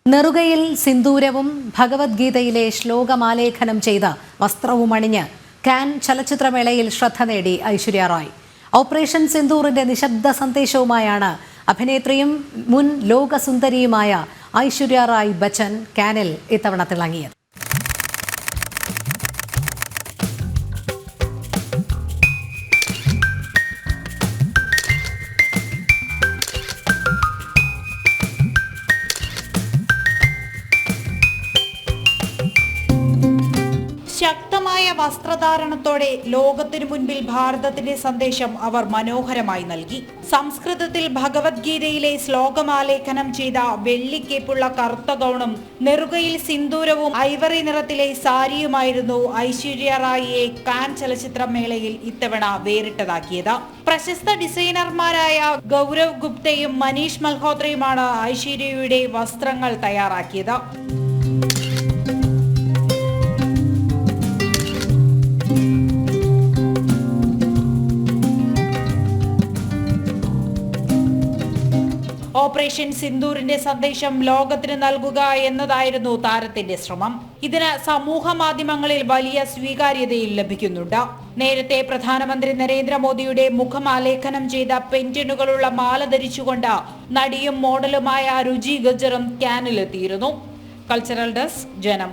നെറുകയിൽ സിന്ദൂരവും ഭഗവത്ഗീതയിലെ ശ്ലോകമാലേഖനം ചെയ്ത വസ്ത്രവുമണിഞ്ഞ് കാൻ ചലച്ചിത്രമേളയിൽ ശ്രദ്ധ നേടി ഐശ്വര്യ റായ്. ഓപ്പറേഷൻ സിന്ദൂറിന്റെ നിശബ്ദ സന്ദേശവുമായാണ് അഭിനേത്രിയും മുൻ ലോകസുന്ദരിയുമായ ഐശ്വര്യ റായ് ബച്ചൻ കാനിൽ ഇത്തവണ തിളങ്ങിയത്. ശക്തമായ വസ്ത്രധാരണത്തോടെ ലോകത്തിനു മുൻപിൽ ഭാരതത്തിന്റെ സന്ദേശം അവർ മനോഹരമായി നൽകി. സംസ്കൃതത്തിൽ ഭഗവത്ഗീതയിലെ ശ്ലോകമാലേഖനം ചെയ്ത വെള്ളിക്കേപ്പുള്ള കറുത്ത ഗൗണും നെറുകയിൽ സിന്ദൂരവും ഐവറി നിറത്തിലെ സാരിയുമായിരുന്നു ഐശ്വര്യ റായിയെ കാൻ ചലച്ചിത്രമേളയിൽ ഇത്തവണ വേറിട്ടതാക്കിയത്. പ്രശസ്ത ഡിസൈനർമാരായ ഗൗരവ് ഗുപ്തയും മനീഷ് മൽഹോത്രയുമാണ് ഐശ്വര്യയുടെ വസ്ത്രങ്ങൾ തയ്യാറാക്കിയത്. ഓപ്പറേഷൻ സിന്ദൂറിന്റെ സന്ദേശം ലോകത്തിന് നൽകുക എന്നതായിരുന്നു താരത്തിന്റെ ശ്രമം. ഇതിന് സമൂഹ മാധ്യമങ്ങളിൽ വലിയ സ്വീകാര്യതയും ലഭിക്കുന്നുണ്ട്. നേരത്തെ പ്രധാനമന്ത്രി നരേന്ദ്രമോദിയുടെ മുഖമാലേഖനം ചെയ്ത പെൻറ്റനുകളുള്ള മാല ധരിച്ചുകൊണ്ട് നടിയും മോഡലുമായ രുചി ഗജ്ജറും കാനിലെത്തിയിരുന്നു. കൾച്ചറൽ ഡെസ്ക്, ജനം.